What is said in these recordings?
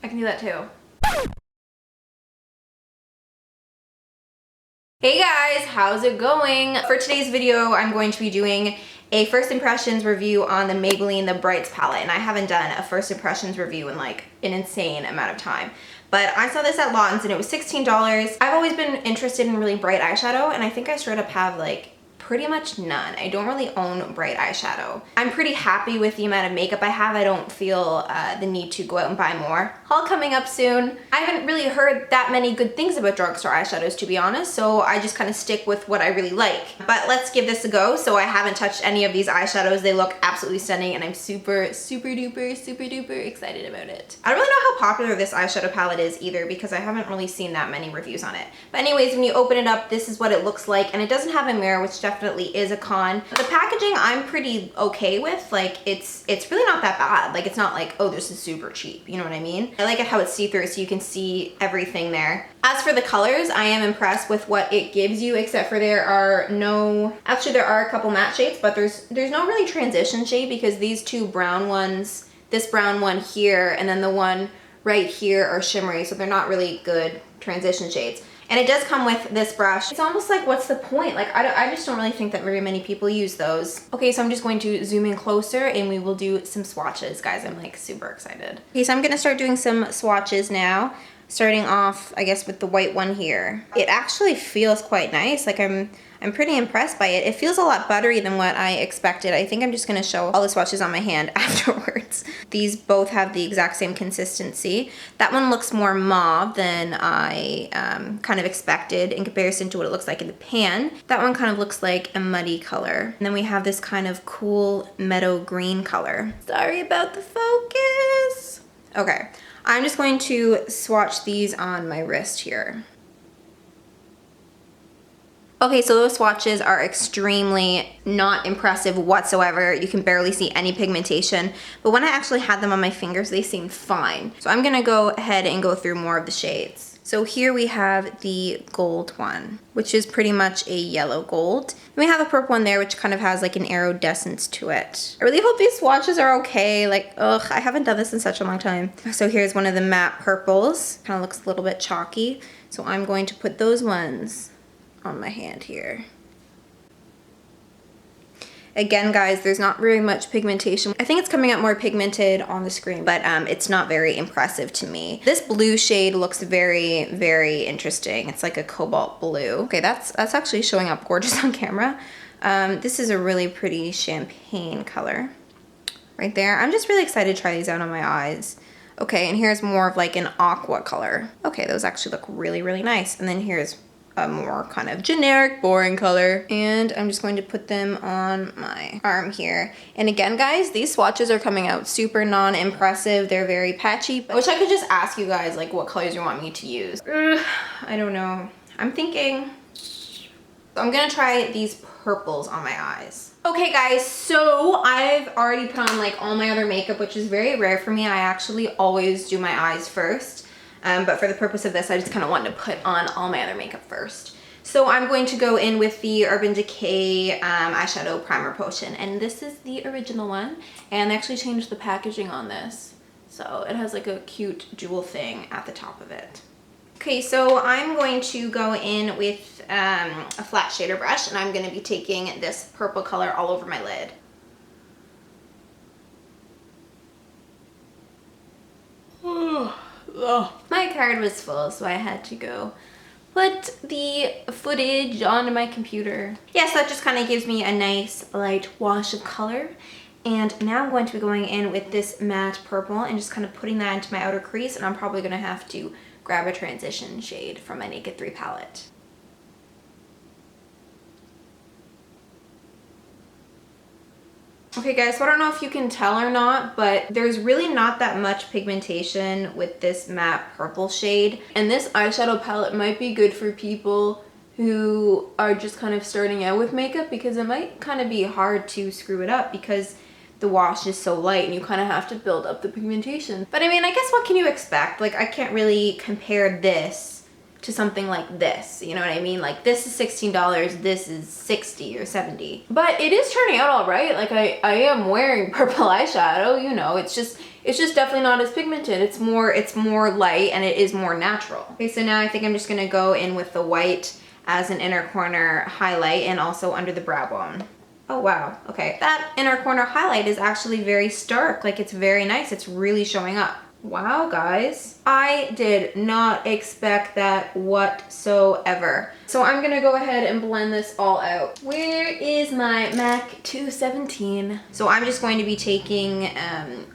I can do that too. Hey guys, how's it going? For today's video, I'm going to be doing a first impressions review on the Maybelline The Bright Palette, and I haven't done a first impressions review in like an insane amount of time. But I saw this at Lawton's and it was $16. I've always been interested in really bright eyeshadow, and I think I straight up have like pretty much none. I don't really own bright eyeshadow. I'm pretty happy with the amount of makeup I have. I don't feel the need to go out and buy more. Haul coming up soon. I haven't really heard that many good things about drugstore eyeshadows, to be honest, so I just kind of stick with what I really like. But let's give this a go. So I haven't touched any of these eyeshadows. They look absolutely stunning and I'm super duper excited about it. I don't really know how popular this eyeshadow palette is either because I haven't really seen that many reviews on it. But anyways, when you open it up, this is what it looks like, and it doesn't have a mirror, which definitely is a con. The packaging I'm pretty okay with. Like it's really not that bad. Like it's not like, oh, this is super cheap, you know what I mean? I like it how it's see-through so you can see everything there. As for the colors, I am impressed with what it gives you, except for there are a couple matte shades, but there's no really transition shade because these two brown ones, this brown one here and then the one right here are shimmery, so they're not really good transition shades. And it does come with this brush. It's almost like, what's the point? Like, I just don't really think that very many people use those. Okay, so I'm just going to zoom in closer and we will do some swatches. Guys, I'm like super excited. Okay, so I'm gonna start doing some swatches now. Starting off, I guess, with the white one here. It actually feels quite nice. Like I'm pretty impressed by it. It feels a lot buttery than what I expected. I think I'm just gonna show all the swatches on my hand afterwards. These both have the exact same consistency. That one looks more mauve than I kind of expected in comparison to what it looks like in the pan. That one kind of looks like a muddy color. And then we have this kind of cool meadow green color. Sorry about the focus. Okay. I'm just going to swatch these on my wrist here. Okay, so those swatches are extremely not impressive whatsoever. You can barely see any pigmentation, but when I actually had them on my fingers, they seemed fine. So I'm gonna go ahead and go through more of the shades. So here we have the gold one, which is pretty much a yellow gold. And we have a purple one there, which kind of has like an iridescence to it. I really hope these swatches are okay. Like, ugh, I haven't done this in such a long time. So here's one of the matte purples. Kind of looks a little bit chalky. So I'm going to put those ones on my hand here. Again, guys, there's not very much pigmentation. I think it's coming out more pigmented on the screen, but it's not very impressive to me. This blue shade looks very interesting. It's like a cobalt blue. Okay, that's actually showing up gorgeous on camera. This is a really pretty champagne color right there. I'm just really excited to try these out on my eyes. Okay, and here's more of like an aqua color. Okay, those actually look really nice. And then here's a more kind of generic, boring color. And I'm just going to put them on my arm here. And again, guys, these swatches are coming out super non-impressive. They're very patchy. I wish I could just ask you guys like what colors you want me to use. I don't know. I'm thinking, I'm gonna try these purples on my eyes. Okay guys, so I've already put on like all my other makeup, which is very rare for me. I actually always do my eyes first. But for the purpose of this, I just kind of wanted to put on all my other makeup first. So I'm going to go in with the Urban Decay eyeshadow primer potion. And this is the original one. And they actually changed the packaging on this. So it has like a cute jewel thing at the top of it. Okay, so I'm going to go in with a flat shader brush. And I'm going to be taking this purple color all over my lid. My card was full, so I had to go put the footage onto my computer. Yes, that just kind of gives me a nice light wash of color. And now I'm going to be going in with this matte purple and just kind of putting that into my outer crease, and I'm probably going to have to grab a transition shade from my Naked 3 palette. Okay guys, so I don't know if you can tell or not, but there's really not that much pigmentation with this matte purple shade. And this eyeshadow palette might be good for people who are just kind of starting out with makeup, because it might kind of be hard to screw it up because the wash is so light and you kind of have to build up the pigmentation. But I mean, I guess what can you expect? Like, I can't really compare this to something like this, you know what I mean? Like this is $16, this is 60 or 70. But it is turning out all right. Like I am wearing purple eyeshadow, you know, it's just definitely not as pigmented. It's more light and it is more natural. Okay, so now I think I'm just gonna go in with the white as an inner corner highlight and also under the brow bone. Oh wow, okay. That inner corner highlight is actually very stark, like it's very nice. It's really showing up. Wow, guys. I did not expect that whatsoever. So I'm gonna go ahead and blend this all out. Where is my MAC 217? So I'm just going to be taking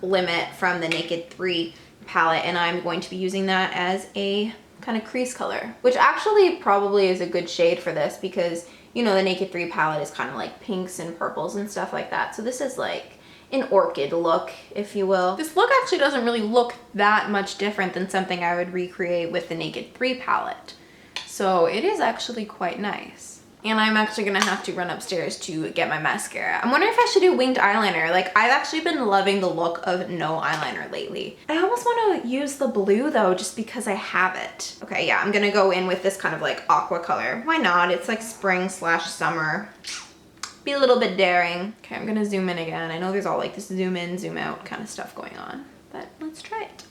Limit from the Naked 3 palette, and I'm going to be using that as a kind of crease color, which actually probably is a good shade for this because, you know, the Naked 3 palette is kind of like pinks and purples and stuff like that. So this is like an orchid look, if you will. This look actually doesn't really look that much different than something I would recreate with the Naked 3 palette. So it is actually quite nice. And I'm actually gonna have to run upstairs to get my mascara. I'm wondering if I should do winged eyeliner. Like I've actually been loving the look of no eyeliner lately. I almost wanna use the blue though, just because I have it. Okay, yeah, I'm gonna go in with this kind of like aqua color. Why not? It's like spring/summer. Be a little bit daring. Okay, I'm gonna zoom in again. I know there's all like this zoom in, zoom out kind of stuff going on, but let's try it.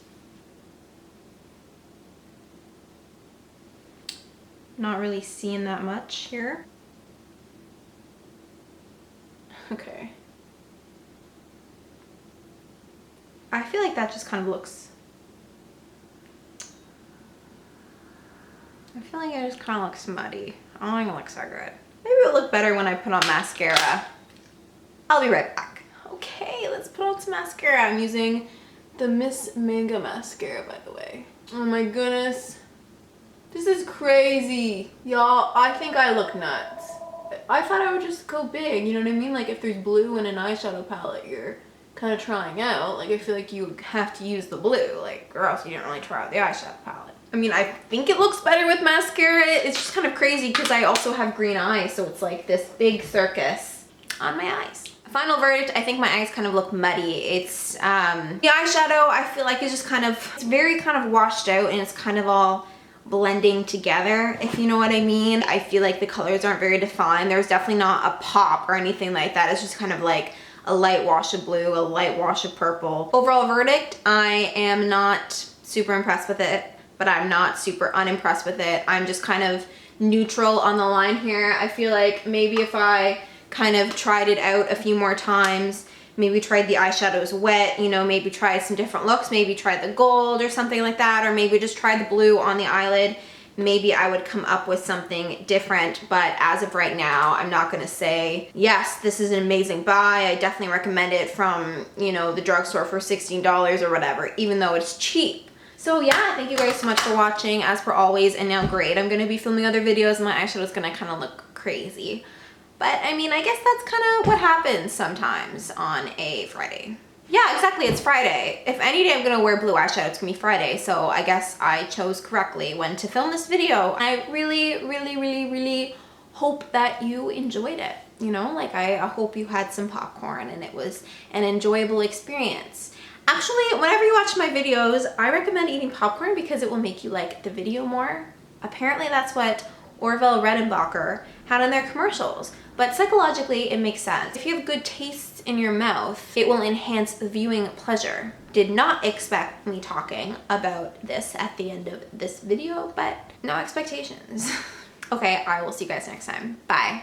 Not really seeing that much here. Okay. I feel like that just kind of looks, I feel like it just kind of looks muddy. I don't think it looks so good. Maybe it'll look better when I put on mascara. I'll be right back. Okay, let's put on some mascara. I'm using the Miss Manga mascara, by the way. Oh my goodness. This is crazy. Y'all, I think I look nuts. I thought I would just go big, you know what I mean? Like if there's blue in an eyeshadow palette you're kind of trying out, like I feel like you have to use the blue, like, or else you don't really try out the eyeshadow palette. I mean, I think it looks better with mascara. It's just kind of crazy because I also have green eyes, so it's like this big circus on my eyes. Final verdict, I think my eyes kind of look muddy. It's, the eyeshadow I feel like is just kind of, it's very kind of washed out and it's kind of all blending together, if you know what I mean. I feel like the colors aren't very defined. There's definitely not a pop or anything like that. It's just kind of like a light wash of blue, a light wash of purple. Overall verdict, I am not super impressed with it, but I'm not super unimpressed with it. I'm just kind of neutral on the line here. I feel like maybe if I kind of tried it out a few more times, maybe tried the eyeshadows wet, you know, maybe tried some different looks, maybe tried the gold or something like that, or maybe just tried the blue on the eyelid, maybe I would come up with something different. But as of right now, I'm not gonna say, yes, this is an amazing buy. I definitely recommend it from, you know, the drugstore for $16 or whatever, even though it's cheap. So yeah, thank you guys so much for watching, as per always. And now great, I'm gonna be filming other videos and my eyeshadow's gonna kind of look crazy. But I mean, I guess that's kind of what happens sometimes on a Friday. Yeah, exactly, it's Friday. If any day I'm gonna wear blue eyeshadow, it's gonna be Friday. So I guess I chose correctly when to film this video. I really hope that you enjoyed it. You know, like I hope you had some popcorn and it was an enjoyable experience. Actually, whenever you watch my videos, I recommend eating popcorn because it will make you like the video more. Apparently that's what Orville Redenbacher had in their commercials, but psychologically it makes sense. If you have good taste in your mouth, it will enhance the viewing pleasure. Did not expect me talking about this at the end of this video, but no expectations. Okay, I will see you guys next time. Bye.